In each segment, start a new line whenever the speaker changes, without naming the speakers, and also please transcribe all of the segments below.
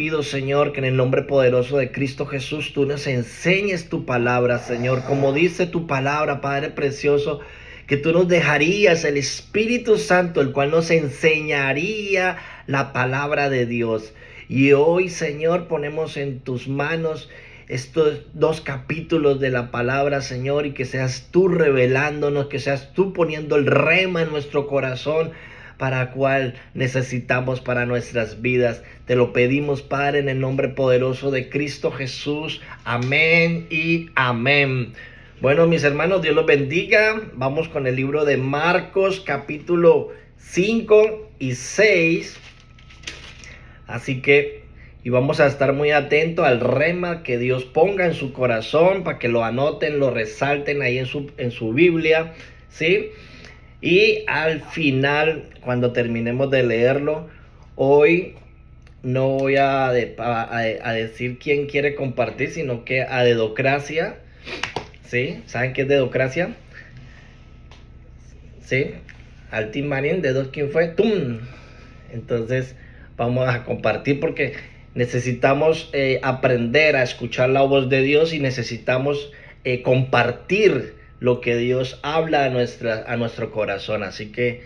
Pido, Señor, que en el nombre poderoso de Cristo Jesús tú nos enseñes tu palabra, Señor. Como dice tu palabra, Padre precioso, que tú nos dejarías el Espíritu Santo, el cual nos enseñaría la palabra de Dios. Y hoy, Señor, ponemos en tus manos estos 2 capítulos de la palabra, Señor, y que seas tú revelándonos, que seas tú poniendo el rema en nuestro corazón, para cual necesitamos para nuestras vidas. Te lo pedimos, Padre, en el nombre poderoso de Cristo Jesús. Amén y amén. Bueno, mis hermanos, Dios los bendiga. Vamos con el libro de Marcos, capítulo 5 y 6. Así que, y vamos a estar muy atentos al rema que Dios ponga en su corazón, para que lo anoten, lo resalten ahí en su Biblia, ¿sí? Y al final, cuando terminemos de leerlo, hoy no voy a decir quién quiere compartir, sino que a dedocracia. ¿Sí? ¿Saben qué es dedocracia? ¿Sí? Al Team Marine, dedos, ¿quién fue? ¡Tum! Entonces vamos a compartir porque necesitamos aprender a escuchar la voz de Dios y necesitamos compartir lo que Dios habla a nuestro corazón. Así que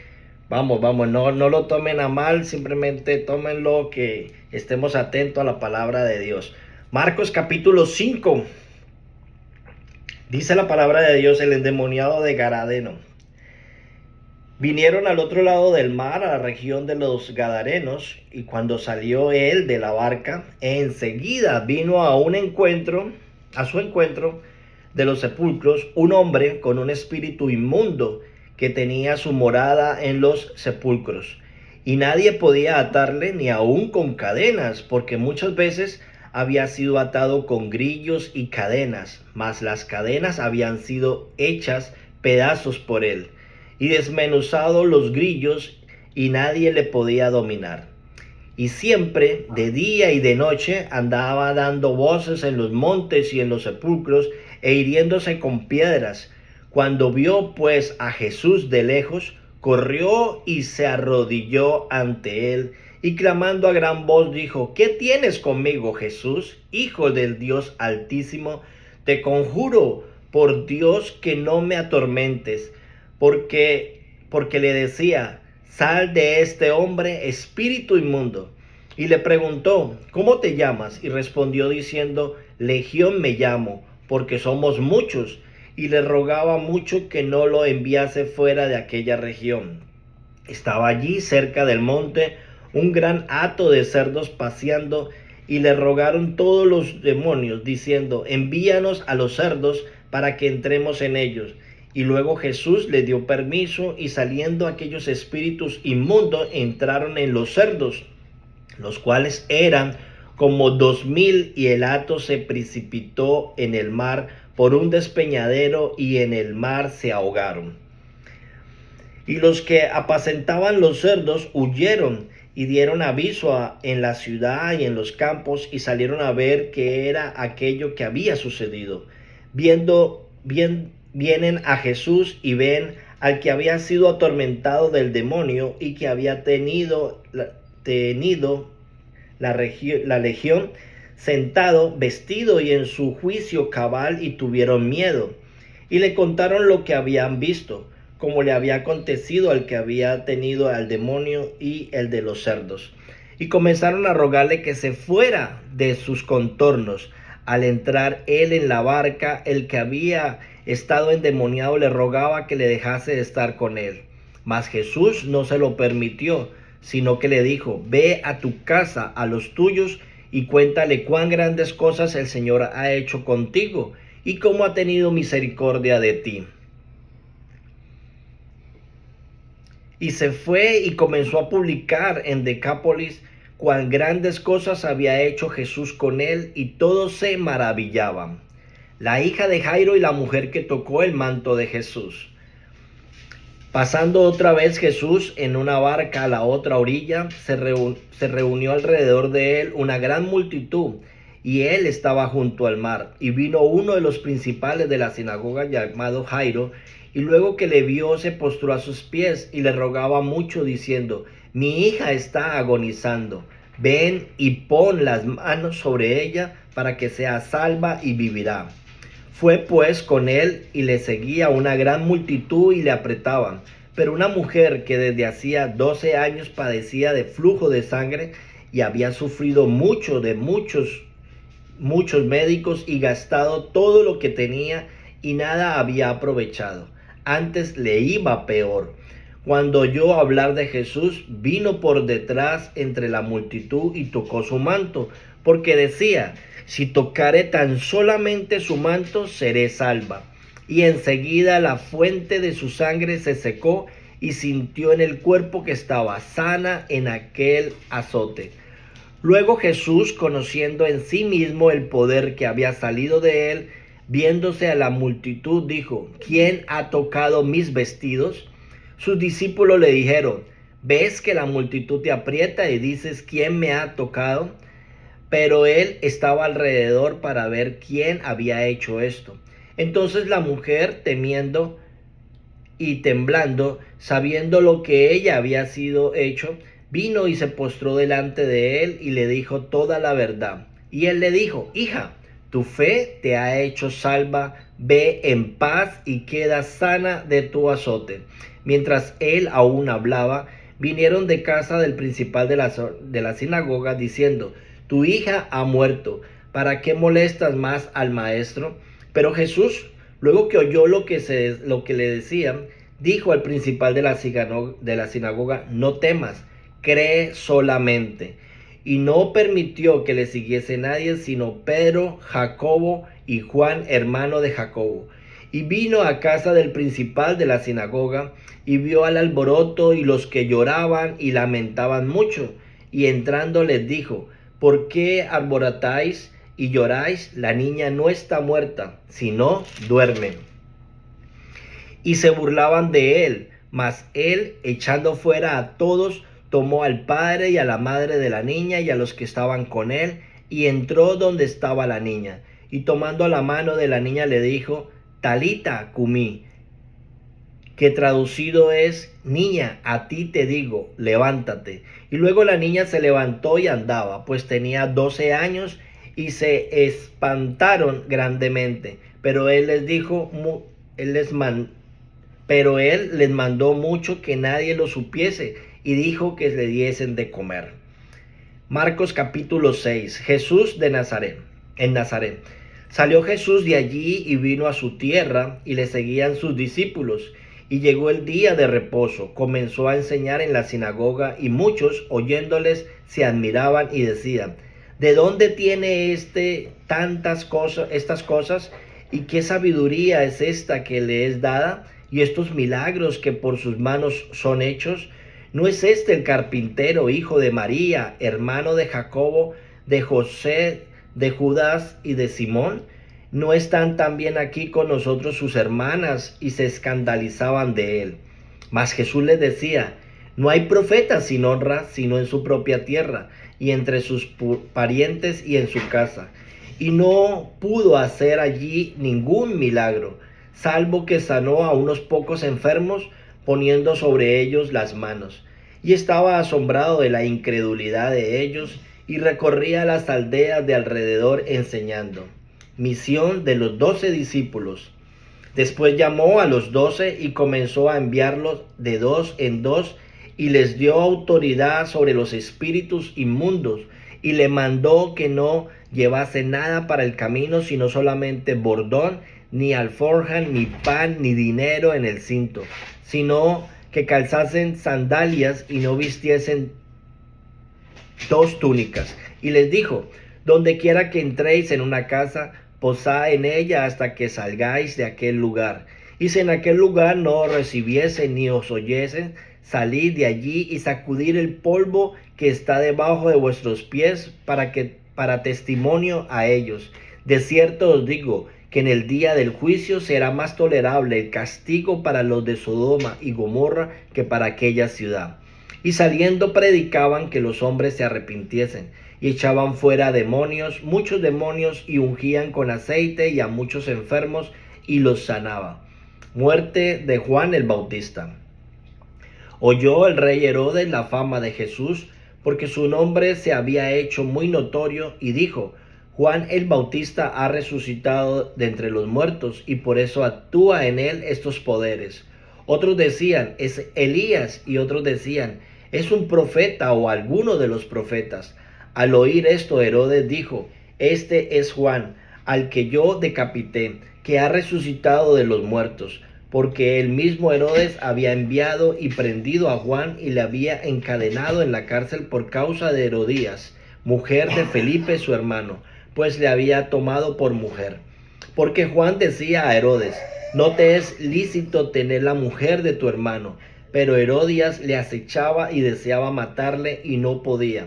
vamos, no lo tomen a mal, simplemente tómenlo, que estemos atentos a la palabra de Dios. Marcos capítulo 5. Dice la palabra de Dios: el endemoniado de Gadareno. Vinieron al otro lado del mar, a la región de los Gadarenos, y cuando salió él de la barca, enseguida vino a su encuentro de los sepulcros, un hombre con un espíritu inmundo que tenía su morada en los sepulcros. Y nadie podía atarle ni aun con cadenas, porque muchas veces había sido atado con grillos y cadenas, mas las cadenas habían sido hechas pedazos por él, y desmenuzado los grillos, y nadie le podía dominar. Y siempre, de día y de noche, andaba dando voces en los montes y en los sepulcros, e hiriéndose con piedras. Cuando vio pues a Jesús de lejos, corrió y se arrodilló ante él, y clamando a gran voz dijo: ¿Qué tienes conmigo, Jesús, Hijo del Dios Altísimo? Te conjuro por Dios que no me atormentes. Porque le decía: sal de este hombre, espíritu inmundo. Y le preguntó: ¿cómo te llamas? Y respondió diciendo: Legión me llamo, porque somos muchos. Y le rogaba mucho que no lo enviase fuera de aquella región. Estaba allí cerca del monte un gran hato de cerdos paseando, y le rogaron todos los demonios, diciendo: envíanos a los cerdos para que entremos en ellos. Y luego Jesús le dio permiso, y saliendo aquellos espíritus inmundos entraron en los cerdos, los cuales eran como 2000, y el hato se precipitó en el mar por un despeñadero, y en el mar se ahogaron. Y los que apacentaban los cerdos huyeron y dieron aviso en la ciudad y en los campos, y salieron a ver qué era aquello que había sucedido. Vienen a Jesús y ven al que había sido atormentado del demonio y que había tenido la legión, sentado, vestido y en su juicio cabal, y tuvieron miedo. Y le contaron lo que habían visto, como le había acontecido al que había tenido al demonio y el de los cerdos. Y comenzaron a rogarle que se fuera de sus contornos. Al entrar él en la barca, el que había estado endemoniado le rogaba que le dejase de estar con él. Mas Jesús no se lo permitió, sino que le dijo: ve a tu casa, a los tuyos, y cuéntale cuán grandes cosas el Señor ha hecho contigo, y cómo ha tenido misericordia de ti. Y se fue y comenzó a publicar en Decápolis cuán grandes cosas había hecho Jesús con él, y todos se maravillaban. La hija de Jairo y la mujer que tocó el manto de Jesús. Pasando otra vez Jesús en una barca a la otra orilla, se reunió alrededor de él una gran multitud, y él estaba junto al mar. Y vino uno de los principales de la sinagoga, llamado Jairo, y luego que le vio se postró a sus pies y le rogaba mucho, diciendo: mi hija está agonizando. ven y pon las manos sobre ella para que sea salva y vivirá. Fue pues con él y le seguía una gran multitud y le apretaban. Pero una mujer que desde hacía 12 años padecía de flujo de sangre y había sufrido mucho de muchos médicos y gastado todo lo que tenía y nada había aprovechado. Antes le iba peor. Cuando oyó hablar de Jesús, vino por detrás entre la multitud y tocó su manto, porque decía: si tocare tan solamente su manto, seré salva. Y enseguida la fuente de su sangre se secó y sintió en el cuerpo que estaba sana en aquel azote. Luego Jesús, conociendo en sí mismo el poder que había salido de él, viéndose a la multitud, dijo: ¿quién ha tocado mis vestidos? Sus discípulos le dijeron: ¿ves que la multitud te aprieta y dices: ¿quién me ha tocado? Pero él estaba alrededor para ver quién había hecho esto. Entonces la mujer, temiendo y temblando, sabiendo lo que ella había sido hecho, vino y se postró delante de él y le dijo toda la verdad. Y él le dijo: hija, tu fe te ha hecho salva, ve en paz y queda sana de tu azote. Mientras él aún hablaba, vinieron de casa del principal de la sinagoga diciendo: tu hija ha muerto, ¿para qué molestas más al maestro? Pero Jesús, luego que oyó lo que le decían, dijo al principal de la sinagoga: no temas, cree solamente. Y no permitió que le siguiese nadie, sino Pedro, Jacobo y Juan, hermano de Jacobo. Y vino a casa del principal de la sinagoga, y vio al alboroto y los que lloraban y lamentaban mucho. Y entrando les dijo: ¿por qué alborotáis y lloráis? La niña no está muerta, sino duerme. Y se burlaban de él. Mas él, echando fuera a todos, tomó al padre y a la madre de la niña y a los que estaban con él, y entró donde estaba la niña. Y tomando la mano de la niña le dijo: Talita cumi, que traducido es: niña, a ti te digo, levántate. Y luego la niña se levantó y andaba, pues tenía 12 años, y se espantaron grandemente. Pero él les mandó mucho que nadie lo supiese, y dijo que le diesen de comer. Marcos capítulo 6. Jesús de Nazaret. En Nazaret. Salió Jesús de allí y vino a su tierra, y le seguían sus discípulos. Y llegó el día de reposo, comenzó a enseñar en la sinagoga, y muchos, oyéndoles, se admiraban y decían: ¿de dónde tiene estas cosas? ¿Y qué sabiduría es esta que le es dada? Y estos milagros que por sus manos son hechos. ¿No es este el carpintero, hijo de María, hermano de Jacobo, de José, de Judas y de Simón? ¿No están también aquí con nosotros sus hermanas? Y se escandalizaban de él. Mas Jesús les decía: no hay profeta sin honra, sino en su propia tierra, y entre sus parientes y en su casa. Y no pudo hacer allí ningún milagro, salvo que sanó a unos pocos enfermos, poniendo sobre ellos las manos. Y estaba asombrado de la incredulidad de ellos, y recorría las aldeas de alrededor enseñando. Misión de los 12 discípulos. Después llamó a los 12 y comenzó a enviarlos de dos en dos, y les dio autoridad sobre los espíritus inmundos, y le mandó que no llevase nada para el camino, sino solamente bordón, ni alforja, ni pan, ni dinero en el cinto, sino que calzasen sandalias y no vistiesen 2 túnicas. Y les dijo: donde quiera que entréis en una casa, posad en ella hasta que salgáis de aquel lugar. Y si en aquel lugar no os recibiesen ni os oyesen, salid de allí y sacudir el polvo que está debajo de vuestros pies para testimonio a ellos. De cierto os digo que en el día del juicio será más tolerable el castigo para los de Sodoma y Gomorra que para aquella ciudad. Y saliendo predicaban que los hombres se arrepintiesen, y echaban fuera demonios, muchos demonios, y ungían con aceite y a muchos enfermos, y los sanaba. Muerte de Juan el Bautista. Oyó el rey Herodes la fama de Jesús, porque su nombre se había hecho muy notorio, y dijo: Juan el Bautista ha resucitado de entre los muertos, y por eso actúa en él estos poderes. Otros decían: es Elías, y otros decían: es un profeta o alguno de los profetas. Al oír esto, Herodes dijo: este es Juan, al que yo decapité, que ha resucitado de los muertos. Porque el mismo Herodes había enviado y prendido a Juan y le había encadenado en la cárcel por causa de Herodías, mujer de Felipe su hermano, pues le había tomado por mujer. Porque Juan decía a Herodes: no te es lícito tener la mujer de tu hermano. Pero Herodías le acechaba y deseaba matarle, y no podía.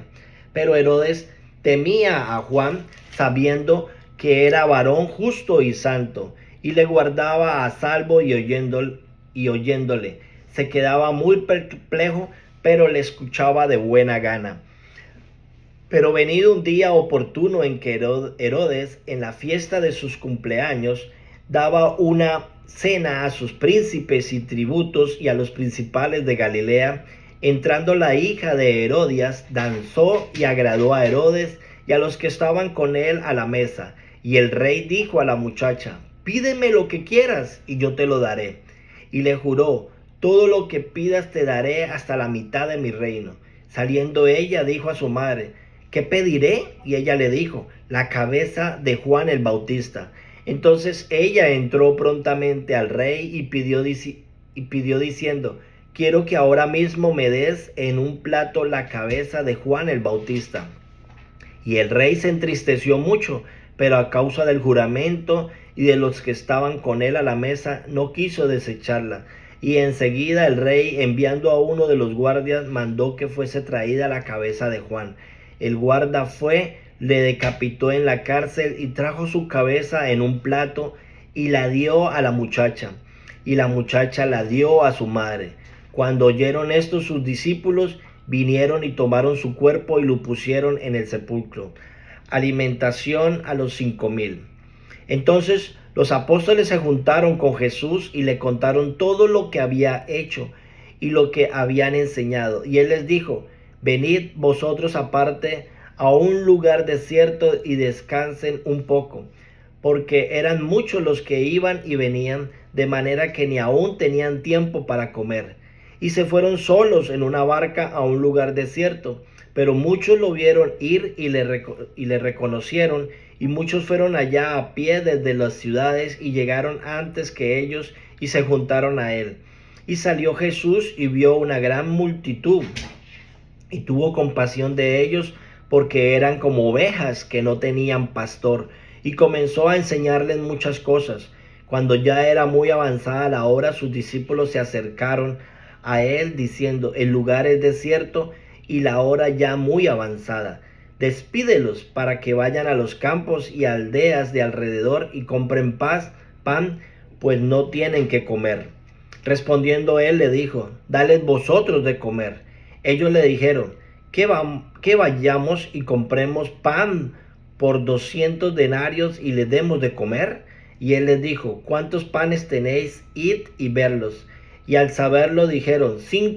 Pero Herodes temía a Juan, sabiendo que era varón justo y santo, y le guardaba a salvo, y oyéndole. Se quedaba muy perplejo, pero le escuchaba de buena gana. Pero venido un día oportuno en que Herodes, en la fiesta de sus cumpleaños, daba una cena a sus príncipes y tributos y a los principales de Galilea, entrando la hija de Herodías, danzó y agradó a Herodes y a los que estaban con él a la mesa. Y el rey dijo a la muchacha: pídeme lo que quieras y yo te lo daré. Y le juró: todo lo que pidas te daré, hasta la mitad de mi reino. Saliendo ella, dijo a su madre: ¿qué pediré? Y ella le dijo: la cabeza de Juan el Bautista. Entonces ella entró prontamente al rey y pidió diciendo: quiero que ahora mismo me des en un plato la cabeza de Juan el Bautista. Y el rey se entristeció mucho, pero a causa del juramento y de los que estaban con él a la mesa, no quiso desecharla. Y enseguida el rey, enviando a uno de los guardias, mandó que fuese traída la cabeza de Juan. El guarda fue, le decapitó en la cárcel y trajo su cabeza en un plato y la dio a la muchacha. Y la muchacha la dio a su madre. Cuando oyeron esto sus discípulos, vinieron y tomaron su cuerpo y lo pusieron en el sepulcro. Alimentación a los 5,000. Entonces los apóstoles se juntaron con Jesús y le contaron todo lo que había hecho y lo que habían enseñado. Y él les dijo: venid vosotros aparte a un lugar desierto y descansen un poco, porque eran muchos los que iban y venían, de manera que ni aún tenían tiempo para comer. Y se fueron solos en una barca a un lugar desierto. Pero muchos lo vieron ir y le reconocieron, y muchos fueron allá a pie desde las ciudades y llegaron antes que ellos y se juntaron a él. Y salió Jesús y vio una gran multitud y tuvo compasión de ellos, porque eran como ovejas que no tenían pastor, y comenzó a enseñarles muchas cosas. Cuando ya era muy avanzada la hora, sus discípulos se acercaron a él diciendo: el lugar es desierto y la hora ya muy avanzada. Despídelos para que vayan a los campos y aldeas de alrededor y compren pan, pues no tienen que comer. Respondiendo él le dijo: dales vosotros de comer. Ellos le dijeron: que vayamos y compremos pan por 200 denarios y le demos de comer. Y él les dijo: ¿cuántos panes tenéis? Id y verlos. Y al saberlo dijeron: 5.